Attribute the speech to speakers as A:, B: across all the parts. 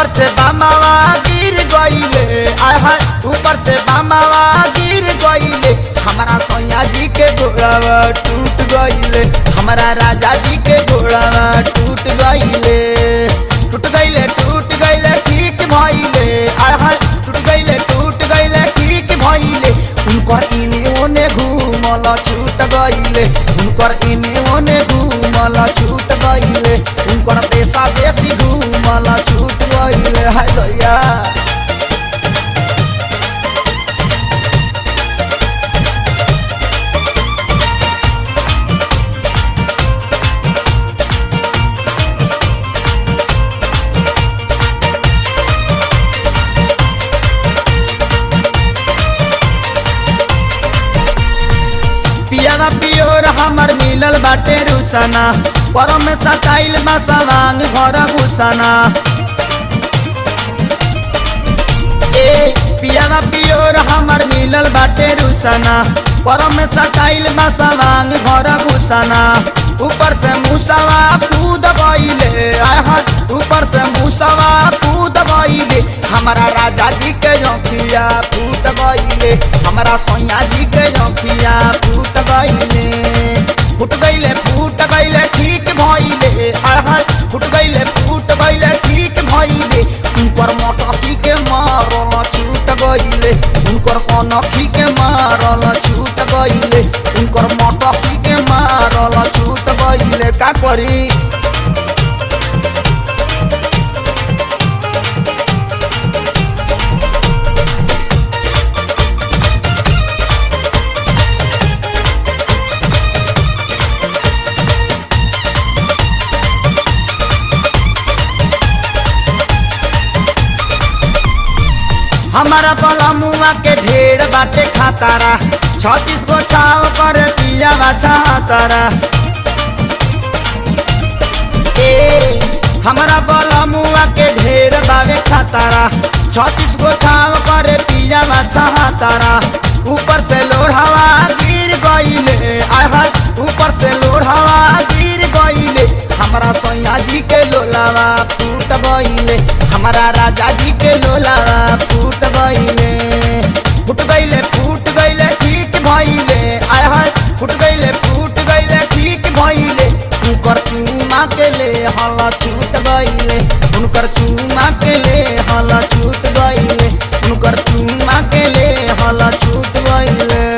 A: ऊपर से बामावा गिर गईले, आय हाय ऊपर से बामावा गिर गईले। हमारा सैया जी के घोड़ावा टूट गईले, हमारा राजा जी के घोड़ावा टूट गईले। टूट गईले ठीक भइले, आय हाय टूट गईले ठीक भइले। उनकर इने ओने घूमल छूट गईले, उनकर इने ओने घूमल छूट गईले। उनकर देशा देशी घूमल छूट गईले। हाय दैया पियावा पियोर हमर मिलल बाटे रुसना, पर में सटाइल बा सवांग घर घुसना। ए पियावा पियोर हमर मिलल बाटे रुसना, पर में सटाइल बा सवांग घर घुसना। ऊपर से मुसवा कूद गईले, आय हाय ऊपर से मुसवा कूद गईले। हमारा राजा जी के जोखिया फूट गईले, हमारा सैया जी के जोखिया फूट गईले। फूट गईले ठीक भइले, आय हाय फूट गईले ठीक भइले। उनकर मोटकी के मारल छूट गईले, उनकर कनखी के मारल छूट गईले। उनकर मोटकी के मारल छूट गईले। का करी हमारा पलमुआ के ढेर बाटे खातारा, 36 गो छाव कर दिया बाछा तारा। ए हमारा पलमुआ के ढेर बावे खातारा, 36 गो छाव कर दिया बाछा तारा। ऊपर से लोढ़ावा गिर गईले, आय हाय ऊपर से लोढ़ावा गिर गईले। हमारा सैया जी के लोलावा फूट गईले, हमारा राजा जी के लोलावा फूट गईले। फूट गईले ठीक भइले, आय हाय फूट गईले ठीक भइले। उनकर चूमा के ले हल छूट गईले, उनकर चूमा के ले हल छूट गईले। उनकर चूमा के ले हल छूट गईले।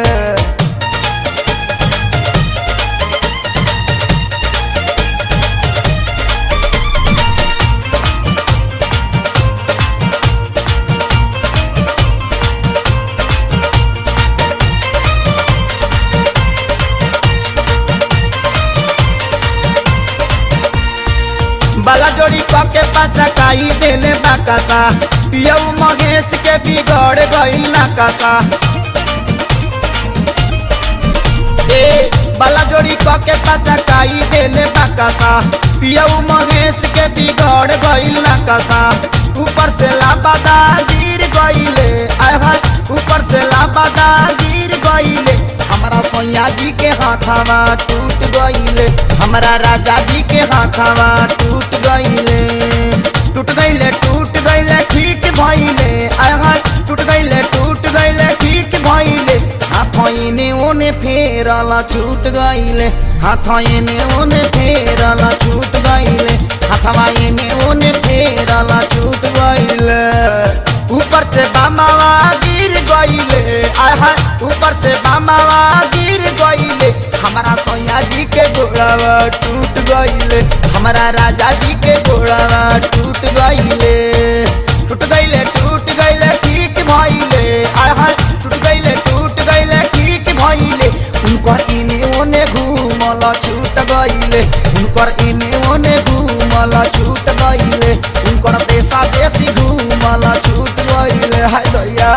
A: बाला जोड़ी के पाचा काई देले बाकासा, पियऊ महेश के बिगड़ गई नाकासा। ए बाला जोड़ी के पाचा काई देले बाकासा, पियऊ महेश के बिगड़ गई नाकासा। ऊपर से लाबादा गिर गईले, आय हाय ऊपर से लाबादा गिर गईले। हमारा सैया जी के हाथावा टूट गईले, हमारा राजा जी के हाथावा टूट गईले। टूट गईले ठीक भइले, आय हाय टूट गईले ठीक भइले। हाथ इने ओने फेरल छूट गईले, हाथ इने ओने फेरल छूट गईले। हाथवा इने ओने फेरल छूट गईले। ऊपर से बामावा गिर गईले, आय हाय ऊपर से बामावा गिर गईले। हमारा सैया जी के घोड़ावा टूट गईले, हमारा राजा जी के घोड़ावा टूट गईले। टूट गईले ठीक भइले, आय हाय टूट गईले ठीक भइले। उनकर इने ओने घूमल छूट गईले, उनकर इने ओने घूमल छूट गईले। उनकर देशा देशी घूमल छूट गईले। हाय दैया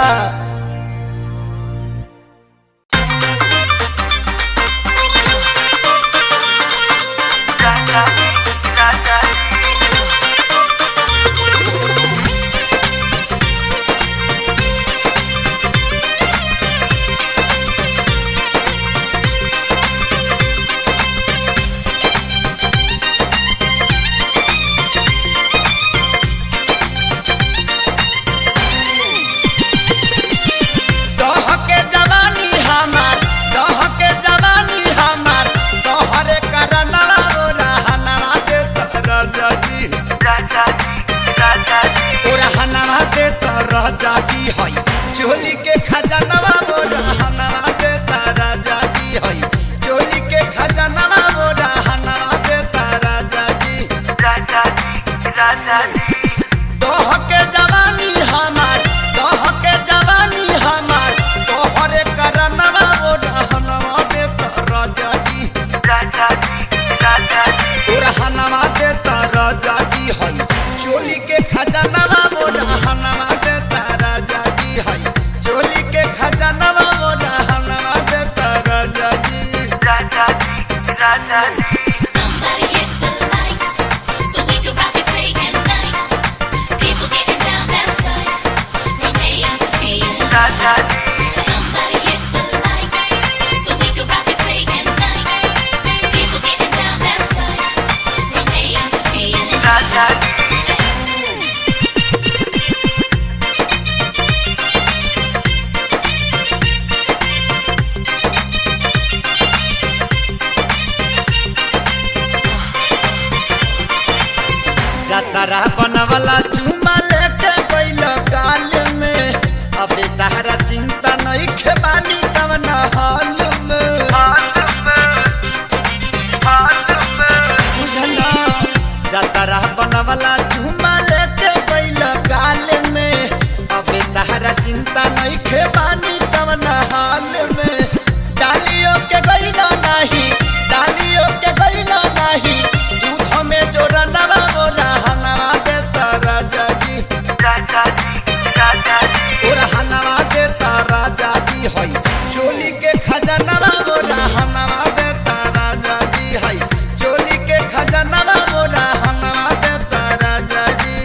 A: हनवा देता राजा जी हई चोली के खजानवा मोरा हनवा देता राजा जी हई चोली के खजानवा मोरा हनवा देता राजा जी
B: Somebody hit the lights so we can rock it day and night. People getting down, that's right, from AM to PM. Somebody hit the lights so we can rock it day and night. People getting down, that's right, from AM to PM.
A: जतरा बनवला चुमा लेके गइल काल में अबे तहरा चिंता नहीं खेबानी तवन हाल में बुझला जतरा बनवला चुमा लेके गइल काल में अबे तहरा चिंता नहीं खेबानी तवन हाल में डालियों के गइल नहीं डालियों के गइल नहीं दूध में जोरनवा मोरा हनवा देता राजा जी मोरा हनवा देता राजा जी हई चोली के खजानवा मोरा हनवा देता राजा जी हई चोली के खजानवा मोरा हनवा देता राजा जी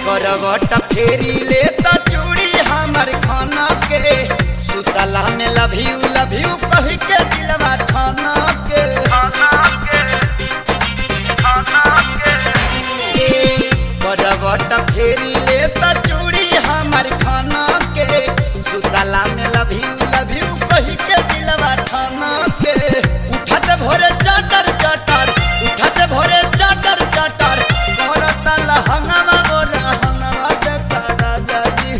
A: करवट फेरी ले तो चूड़ी हमर खाना के सुतला में लव यू कह के दिलवा खाना के करवट फेरी ले तो चूड़ी हमर खाना के सुतला में लव यू कह के दिलवा खाना के उठत भोरे चटर चटर उठत भोरे चटर चटर करता लहंगवा मोरा हनवा देता राजा जी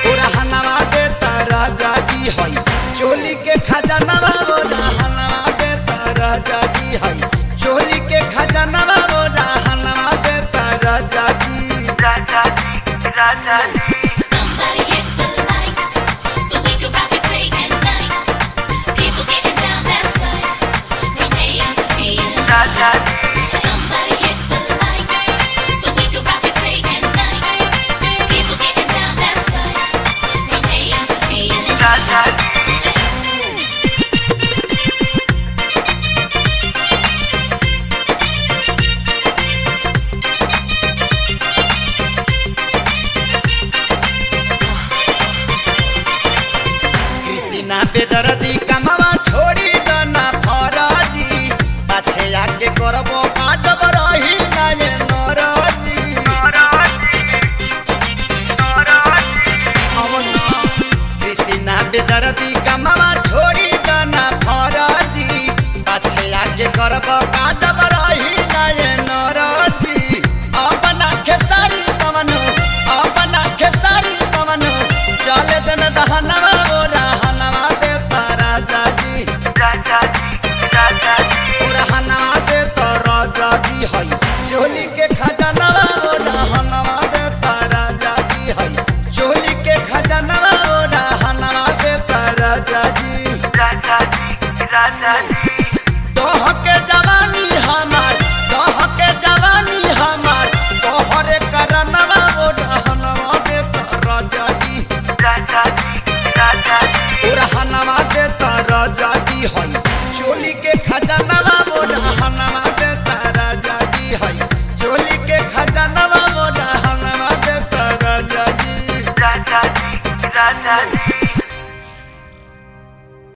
A: मोरा हनवा देता राजा जी हई चोली के खजानवा मोरा हनवा देता राजा जी हई चोली के खजानवा मोरा हनवा देता राजा जी
B: Somebody hit the lights so we can rock it day and night. People getting down, that's right, from AM to PM. Somebody hit the lights so we can rock it day and night. People getting down, that's right, from AM to PM.
A: Krishna बेदर्दी कमवा छोड़ी दना फराजी पाछे आके करबो काजब रही नाये नरजी कृष्णा बेदर्दी कमवा छोड़ी दना फराजी पाछे आके करबो काजब रही नाये नरजी अपना खेसारी कवनो अपना खेसारी कवनो चले दन दहनवा मोरा हनवा देता राजा जी मोरा हनवा देता राजा जी हई चोली के खजानवा मोरा हनवा देता राजा जी हई चोली के खजानवा मोरा हनवा देता राजा जी